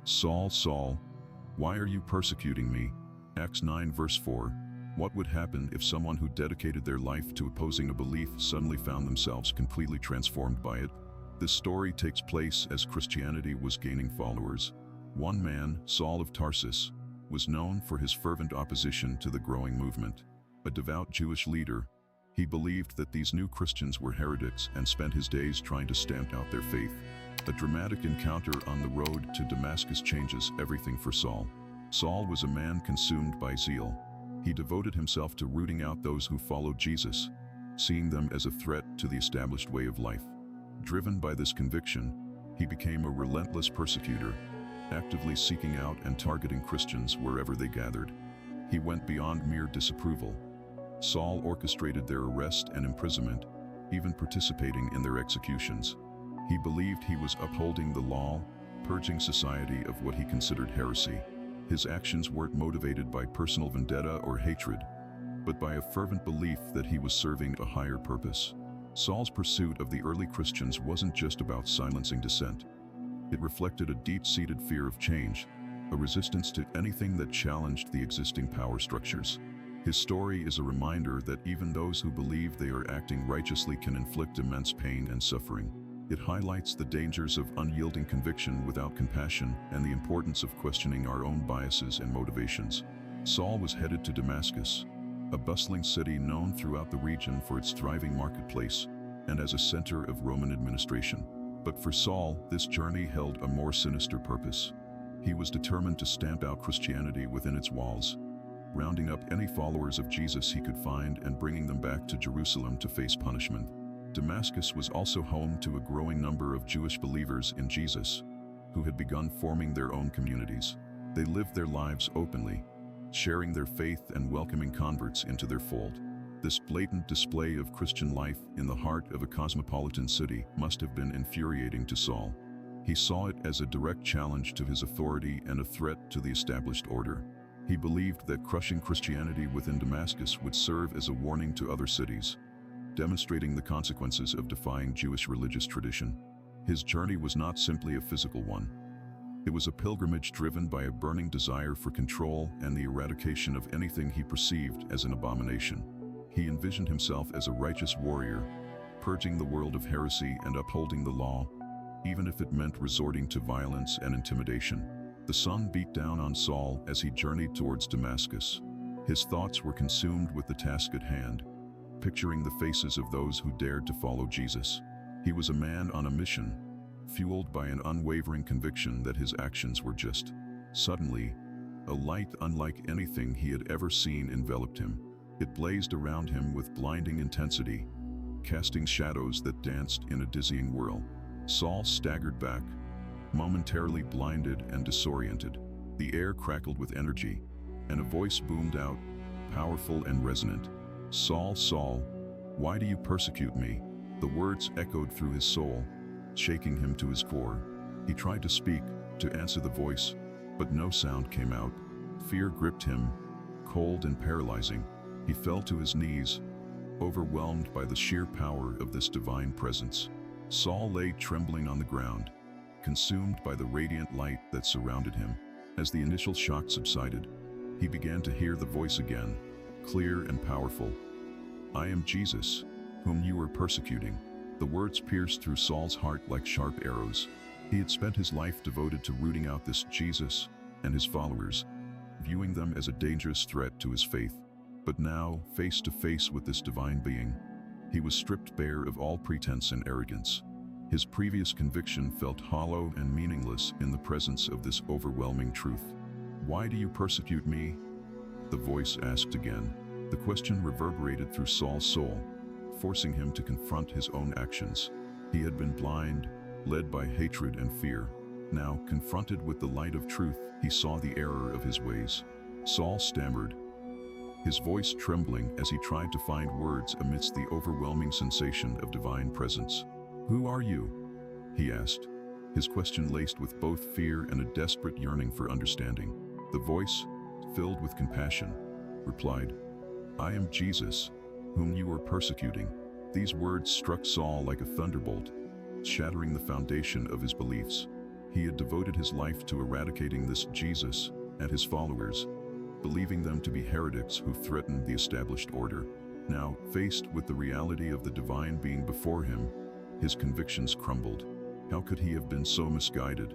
"Saul, Saul, why are you persecuting me?" Acts 9 verse 4. What would happen if someone who dedicated their life to opposing a belief suddenly found themselves completely transformed by it? This story takes place as Christianity was gaining followers. One man, Saul of Tarsus, was known for his fervent opposition to the growing movement. A devout Jewish leader, he believed that these new Christians were heretics and spent his days trying to stamp out their faith. A dramatic encounter on the road to Damascus changes everything for Saul. Saul was a man consumed by zeal. He devoted himself to rooting out those who followed Jesus, seeing them as a threat to the established way of life. Driven by this conviction, he became a relentless persecutor, actively seeking out and targeting Christians wherever they gathered. He went beyond mere disapproval. Saul orchestrated their arrest and imprisonment, even participating in their executions. He believed he was upholding the law, purging society of what he considered heresy. His actions weren't motivated by personal vendetta or hatred, but by a fervent belief that he was serving a higher purpose. Saul's pursuit of the early Christians wasn't just about silencing dissent. It reflected a deep-seated fear of change, a resistance to anything that challenged the existing power structures. His story is a reminder that even those who believe they are acting righteously can inflict immense pain and suffering. It highlights the dangers of unyielding conviction without compassion and the importance of questioning our own biases and motivations. Saul was headed to Damascus, a bustling city known throughout the region for its thriving marketplace and as a center of Roman administration. But for Saul, this journey held a more sinister purpose. He was determined to stamp out Christianity within its walls, rounding up any followers of Jesus he could find and bringing them back to Jerusalem to face punishment. Damascus was also home to a growing number of Jewish believers in Jesus, who had begun forming their own communities. They lived their lives openly, sharing their faith and welcoming converts into their fold. This blatant display of Christian life in the heart of a cosmopolitan city must have been infuriating to Saul. He saw it as a direct challenge to his authority and a threat to the established order. He believed that crushing Christianity within Damascus would serve as a warning to other cities, demonstrating the consequences of defying Jewish religious tradition. His journey was not simply a physical one. It was a pilgrimage driven by a burning desire for control and the eradication of anything he perceived as an abomination. He envisioned himself as a righteous warrior, purging the world of heresy and upholding the law, even if it meant resorting to violence and intimidation. The sun beat down on Saul as he journeyed towards Damascus. His thoughts were consumed with the task at hand, picturing the faces of those who dared to follow Jesus. He was a man on a mission, fueled by an unwavering conviction that his actions were just. Suddenly, a light unlike anything he had ever seen enveloped him. It blazed around him with blinding intensity, casting shadows that danced in a dizzying whirl. Saul staggered back, momentarily blinded and disoriented. The air crackled with energy, and a voice boomed out, powerful and resonant. "Saul, Saul, why do you persecute me?" The words echoed through his soul, shaking him to his core. He tried to speak, to answer the voice, but no sound came out. Fear gripped him, cold and paralyzing. He fell to his knees, overwhelmed by the sheer power of this divine presence. Saul lay trembling on the ground, consumed by the radiant light that surrounded him. As the initial shock subsided, he began to hear the voice again, clear and powerful. "I am Jesus, whom you are persecuting." The words pierced through Saul's heart like sharp arrows. He had spent his life devoted to rooting out this Jesus and his followers, viewing them as a dangerous threat to his faith. But now, face to face with this divine being, he was stripped bare of all pretense and arrogance. His previous conviction felt hollow and meaningless in the presence of this overwhelming truth. "Why do you persecute me?" the voice asked again. The question reverberated through Saul's soul, forcing him to confront his own actions. He had been blind, led by hatred and fear. Now, confronted with the light of truth, he saw the error of his ways. Saul stammered, his voice trembling as he tried to find words amidst the overwhelming sensation of divine presence. "Who are you?" he asked, his question laced with both fear and a desperate yearning for understanding. The voice, filled with compassion, replied, "I am Jesus, whom you are persecuting." These words struck Saul like a thunderbolt, shattering the foundation of his beliefs. He had devoted his life to eradicating this Jesus and his followers, believing them to be heretics who threatened the established order. Now, faced with the reality of the divine being before him, his convictions crumbled. How could he have been so misguided?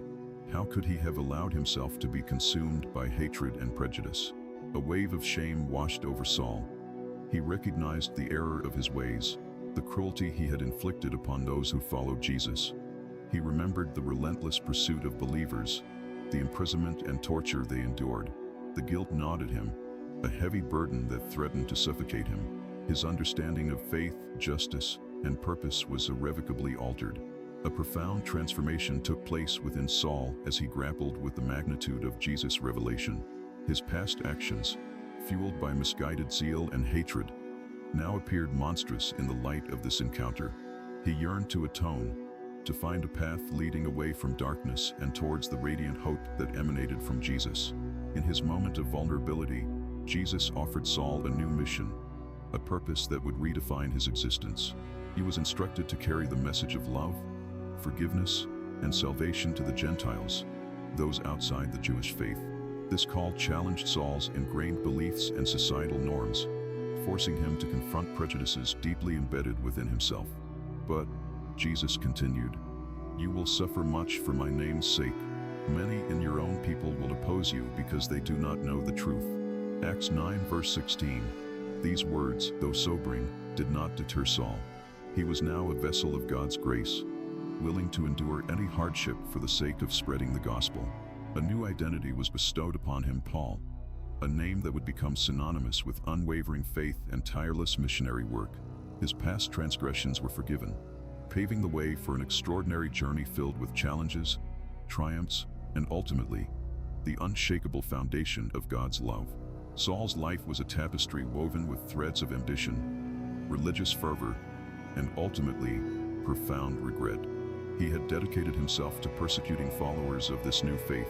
How could he have allowed himself to be consumed by hatred and prejudice? A wave of shame washed over Saul. He recognized the error of his ways, the cruelty he had inflicted upon those who followed Jesus. He remembered the relentless pursuit of believers, the imprisonment and torture they endured. The guilt gnawed at him, a heavy burden that threatened to suffocate him. His understanding of faith, justice, and purpose was irrevocably altered. A profound transformation took place within Saul as he grappled with the magnitude of Jesus' revelation. His past actions, fueled by misguided zeal and hatred, now appeared monstrous in the light of this encounter. He yearned to atone, to find a path leading away from darkness and towards the radiant hope that emanated from Jesus. In his moment of vulnerability, Jesus offered Saul a new mission, a purpose that would redefine his existence. He was instructed to carry the message of love, forgiveness, and salvation to the Gentiles, those outside the Jewish faith. This call challenged Saul's ingrained beliefs and societal norms, forcing him to confront prejudices deeply embedded within himself. But Jesus continued, "You will suffer much for my name's sake. Many in your own people will oppose you because they do not know the truth." Acts 9 verse 16. These words, though sobering, did not deter Saul. He was now a vessel of God's grace, willing to endure any hardship for the sake of spreading the gospel. A new identity was bestowed upon him, Paul, a name that would become synonymous with unwavering faith and tireless missionary work. His past transgressions were forgiven, paving the way for an extraordinary journey filled with challenges, triumphs, and ultimately, the unshakable foundation of God's love. Saul's life was a tapestry woven with threads of ambition, religious fervor, and ultimately, profound regret. He had dedicated himself to persecuting followers of this new faith,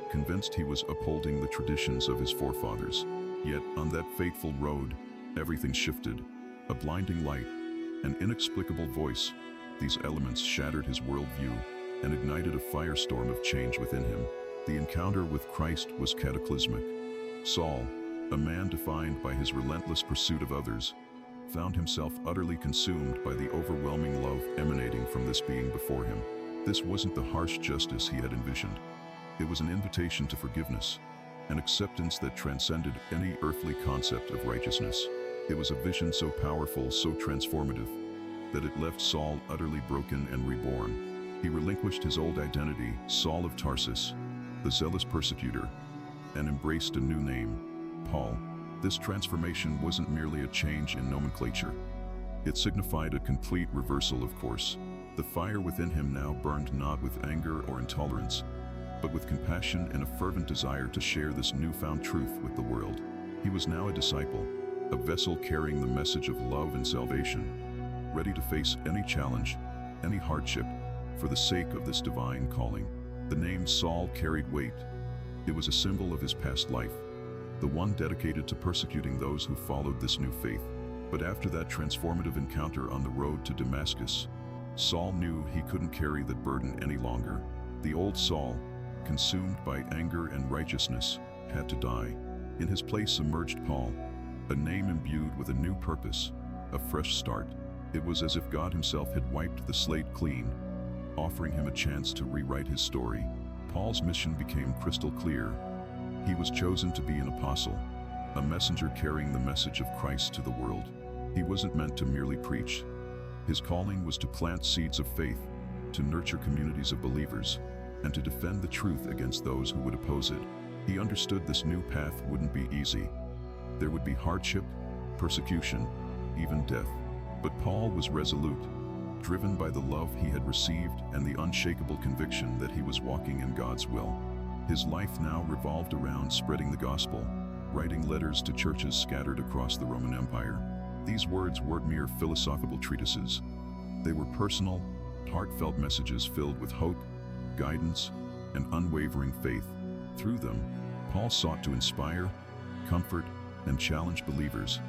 convinced he was upholding the traditions of his forefathers. Yet, on that fateful road, everything shifted. A blinding light, an inexplicable voice, these elements shattered his worldview and ignited a firestorm of change within him. The encounter with Christ was cataclysmic. Saul, a man defined by his relentless pursuit of others, found himself utterly consumed by the overwhelming love emanating from this being before him. This wasn't the harsh justice he had envisioned. It was an invitation to forgiveness, an acceptance that transcended any earthly concept of righteousness. It was a vision so powerful, so transformative, that it left Saul utterly broken and reborn. He relinquished his old identity, Saul of Tarsus, the zealous persecutor, and embraced a new name, Paul. This transformation wasn't merely a change in nomenclature. It signified a complete reversal of course. The fire within him now burned not with anger or intolerance, but with compassion and a fervent desire to share this newfound truth with the world. He was now a disciple, a vessel carrying the message of love and salvation, ready to face any challenge, any hardship, for the sake of this divine calling. The name Saul carried weight. It was a symbol of his past life, the one dedicated to persecuting those who followed this new faith. But after that transformative encounter on the road to Damascus, Saul knew he couldn't carry that burden any longer. The old Saul, consumed by anger and righteousness, had to die. In his place emerged Paul, a name imbued with a new purpose, a fresh start. It was as if God himself had wiped the slate clean, offering him a chance to rewrite his story. Paul's mission became crystal clear. He was chosen to be an apostle, a messenger carrying the message of Christ to the world. He wasn't meant to merely preach. His calling was to plant seeds of faith, to nurture communities of believers, and to defend the truth against those who would oppose it. He understood this new path wouldn't be easy. There would be hardship, persecution, even death. But Paul was resolute, driven by the love he had received and the unshakable conviction that he was walking in God's will. His life now revolved around spreading the gospel, writing letters to churches scattered across the Roman Empire. These words weren't mere philosophical treatises. They were personal, heartfelt messages filled with hope, guidance, and unwavering faith. Through them, Paul sought to inspire, comfort, and challenge believers,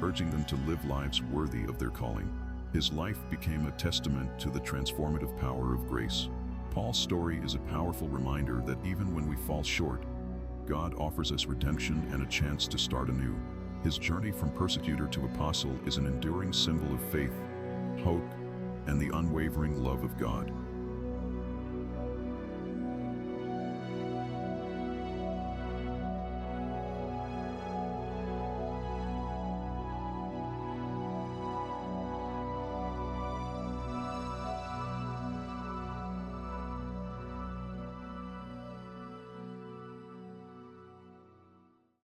urging them to live lives worthy of their calling. His life became a testament to the transformative power of grace. Paul's story is a powerful reminder that even when we fall short, God offers us redemption and a chance to start anew. His journey from persecutor to apostle is an enduring symbol of faith, hope, and the unwavering love of God.